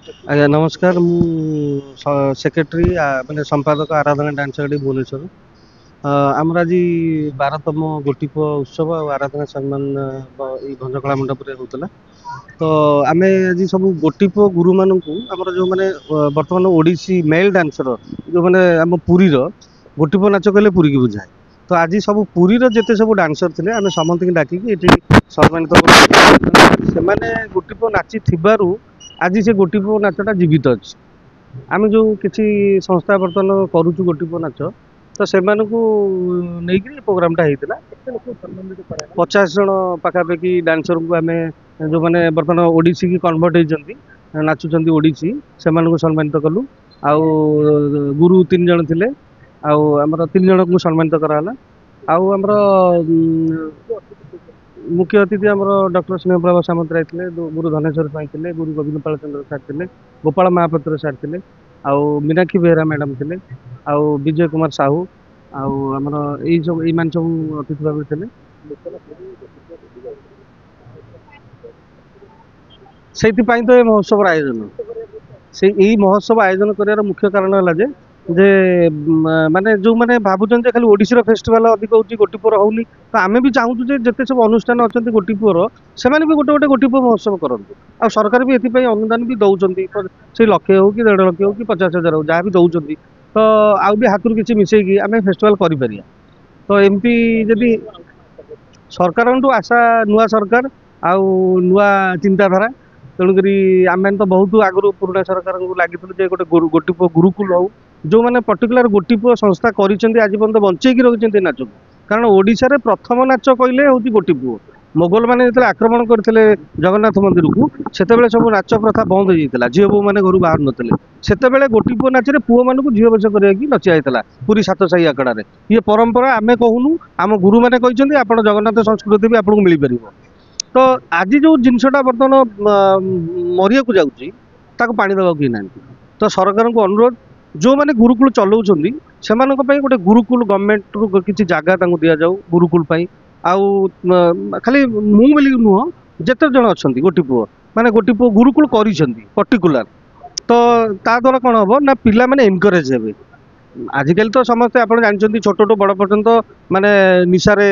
ଆଜ୍ଞା ନମସ୍କାର। ମୁଁ ସେକ୍ରେଟାରୀ ମାନେ ସମ୍ପାଦକ ଆରାଧନା ଡ୍ୟାନ୍ସ ଏକାଡେମୀ ଭୁବନେଶ୍ୱର। ଆମର ଆଜି 12ତମ ଗୋଟିପୁଅ ଉତ୍ସବ ଆଉ ଆରାଧନା ସମ୍ମାନ ଏଇ ଭଞ୍ଜକଳା ମଣ୍ଡପରେ ହେଉଥିଲା। ତ ଆମେ ଆଜି ସବୁ ଗୋଟିପୁଅ ଗୁରୁମାନଙ୍କୁ ଆମର ଯେଉଁମାନେ ବର୍ତ୍ତମାନ ଓଡ଼ିଶୀ ମେଲ୍ ଡ୍ୟାନ୍ସର ଯେଉଁମାନେ ଆମ ପୁରୀର ଗୋଟିପୁଅ ନାଚ କହିଲେ ପୁରୀକି ବୁଝାଏ। ତ ଆଜି ସବୁ ପୁରୀର ଯେତେ ସବୁ ଡ୍ୟାନ୍ସର ଥିଲେ ଆମେ ସମସ୍ତଙ୍କୁ ଡାକିକି ଏଠି ସମ୍ମାନିତ କରୁ। ସେମାନେ ଗୋଟିପୁଅ ନାଚି ଥିବାରୁ ଆଜି ସେ ଗୋଟିପୁଅ ନାଚଟା ଜୀବିତ ଅଛି। ଆମେ ଯେଉଁ କିଛି ସଂସ୍ଥା ବର୍ତ୍ତମାନ କରୁଛୁ ଗୋଟିପୁଅ ନାଚ, ତ ସେମାନଙ୍କୁ ନେଇକିରି ପ୍ରୋଗ୍ରାମଟା ହେଇଥିଲା। 50 ଜଣ ପାଖାପାଖି ଡ୍ୟାନ୍ସରଙ୍କୁ ଆମେ ଯେଉଁମାନେ ବର୍ତ୍ତମାନ ଓଡ଼ିଶୀ କି କନଭର୍ଟ ହେଇଛନ୍ତି ନାଚୁଛନ୍ତି ଓଡ଼ିଶୀ, ସେମାନଙ୍କୁ ସମ୍ମାନିତ କଲୁ। ଆଉ ଗୁରୁ 3 ଜଣ ଥିଲେ, ଆଉ ଆମର 3 ଜଣଙ୍କୁ ସମ୍ମାନିତ କରାହେଲା। ଆଉ ଆମର ମୁଖ୍ୟ ଅତିଥି ଆମର ଡକ୍ଟର ସ୍ନେହପ୍ରଭା ସାମନ୍ତରାୟ ଥିଲେ, ଗୁରୁ ଧନେଶ୍ୱର ସ୍ୱାଇଁ ଥିଲେ, ଗୁରୁ ଗୋବିନ୍ଦ ପାଳ ଚନ୍ଦ୍ର ସାର୍ ଥିଲେ, ଗୋପାଳ ମହାପାତ୍ର ସାର୍ ଥିଲେ, ଆଉ ମୀନାକ୍ଷୀ ବେହେରା ମ୍ୟାଡ଼ାମ ଥିଲେ, ଆଉ ବିଜୟ କୁମାର ସାହୁ, ଆଉ ଆମର ଏଇମାନେ ସବୁ ଅତିଥି ଭାବରେ ଥିଲେ। ସେଇଥିପାଇଁ ତ ଏ ମହୋତ୍ସବର ଆୟୋଜନ। ଏଇ ମହୋତ୍ସବ ଆୟୋଜନ କରିବାର ମୁଖ୍ୟ କାରଣ ହେଲା ଯେ ମାନେ ଯୋଉମାନେ ଭାବୁଛନ୍ତି ଯେ ଖାଲି ଓଡ଼ିଶୀର ଫେଷ୍ଟିଭାଲ ଅଧିକ ହଉଛି, ଗୋଟିପୁଅର ହଉନି, ତ ଆମେ ବି ଚାହୁଁଛୁ ଯେ ଯେତେ ସବୁ ଅନୁଷ୍ଠାନ ଅଛନ୍ତି ଗୋଟିପୁଅର, ସେମାନେ ବି ଗୋଟେ ଗୋଟେ ଗୋଟିପୁଅ ମହୋତ୍ସବ କରନ୍ତୁ। ଆଉ ସରକାର ବି ଏଥିପାଇଁ ଅନୁଦାନ ବି ଦଉଛନ୍ତି, ସେଇ 1,00,000 ହଉ କି 1,50,000 ହଉ କି 50,000 ହଉ, ଯାହା ବି ଦଉଛନ୍ତି। ତ ଆଉ ବି ହାତରୁ କିଛି ମିଶେଇକି ଆମେ ଫେଷ୍ଟିଭାଲ କରିପାରିବା। ତ ଏମିତି ଯଦି ସରକାରଙ୍କଠୁ ଆଶା, ନୂଆ ସରକାର ଆଉ ନୂଆ ଚିନ୍ତାଧାରା, ତେଣୁକରି ଆମେ ତ ବହୁତ ଆଗରୁ ପୁରୁଣା ସରକାରଙ୍କୁ ଲାଗିଥିଲୁ ଯେ ଗୋଟେ ଗୋଟିପୁଅ ଗୁରୁକୁଲ ହଉ, ଯୋଉମାନେ ପର୍ଟିକୁଲାର ଗୋଟିପୁଅ ସଂସ୍ଥା କରିଛନ୍ତି ଆଜି ପର୍ଯ୍ୟନ୍ତ ବଞ୍ଚେଇକି ରଖିଛନ୍ତି ଏ ନାଚକୁ। କାରଣ ଓଡ଼ିଶାରେ ପ୍ରଥମ ନାଚ କହିଲେ ହଉଛି ଗୋଟିପୁଅ। ମୋଗଲ ମାନେ ଯେତେବେଳେ ଆକ୍ରମଣ କରିଥିଲେ ଜଗନ୍ନାଥ ମନ୍ଦିରକୁ, ସେତେବେଳେ ସବୁ ନାଚ ପ୍ରଥା ବନ୍ଦ ହେଇଯାଇଥିଲା, ଝିଅ ବୋହୂ ମାନେ ଘରୁ ବାହାରୁ ନଥିଲେ। ସେତେବେଳେ ଗୋଟିପୁଅ ନାଚରେ ପୁଅମାନଙ୍କୁ ଝିଅ ବେଶ କରିବାକୁ ନଚା ହେଇଥିଲା ପୁରୀ 7 ସାହି ଆଖଡ଼ାରେ। ଇଏ ପରମ୍ପରା ଆମେ କହୁନୁ, ଆମ ଗୁରୁମାନେ କହିଛନ୍ତି। ଆପଣ ଜଗନ୍ନାଥ ସଂସ୍କୃତି ବି ଆପଣଙ୍କୁ ମିଳିପାରିବ। ତ ଆଜି ଯୋଉ ଜିନିଷଟା ବର୍ତ୍ତମାନ ମରିବାକୁ ଯାଉଛି, ତାକୁ ପାଣି ଦେବାକୁ କେହି ନାହାନ୍ତି। ତ ସରକାରଙ୍କୁ ଅନୁରୋଧ, ଯୋଉମାନେ ଗୁରୁକୁଳ ଚଲାଉଛନ୍ତି ସେମାନଙ୍କ ପାଇଁ ଗୋଟେ ଗୁରୁକୁଲ ଗଭର୍ଣ୍ଣମେଣ୍ଟରୁ କିଛି ଜାଗା ତାଙ୍କୁ ଦିଆଯାଉ ଗୁରୁକୁଲ ପାଇଁ। ଆଉ ଖାଲି ମୁଁ ବୋଲି ନୁହଁ, ଯେତେ ଜଣ ଅଛନ୍ତି ଗୋଟିପୁଅ, ମାନେ ଗୋଟିପୁଅ ଗୁରୁକୁଳ କରିଛନ୍ତି ପର୍ଟିକୁଲାର, ତ ତା ଦ୍ୱାରା କ'ଣ ହବ ନା ପିଲାମାନେ ଏନକରେଜ ହେବେ। ଆଜିକାଲି ତ ସମସ୍ତେ ଆପଣ ଜାଣିଛନ୍ତି, ଛୋଟଠୁ ବଡ଼ ପର୍ଯ୍ୟନ୍ତ ମାନେ ନିଶାରେ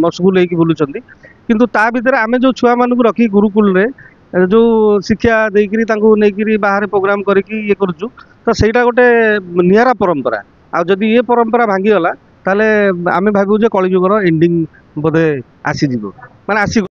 ମସଗୁଲ ହେଇକି ବୁଲୁଛନ୍ତି। କିନ୍ତୁ ତା ଭିତରେ ଆମେ ଯୋଉ ଛୁଆମାନଙ୍କୁ ରଖି ଗୁରୁକୁଲରେ ଯୋଉ ଶିକ୍ଷା ଦେଇକିରି ତାଙ୍କୁ ନେଇକିରି ବାହାରେ ପ୍ରୋଗ୍ରାମ କରିକି ଇଏ କରୁଛୁ, ତ ସେଇଟା ଗୋଟେ ନିଆରା ପରମ୍ପରା। ଆଉ ଯଦି ଏ ପରମ୍ପରା ଭାଙ୍ଗିଗଲା, ତାହେଲେ ଆମେ ଭାବିବୁ ଯେ କଳିଯୁଗର ଏଣ୍ଡିଂ ବୋଧେ ଆସିଯିବ, ମାନେ ଆସିବ।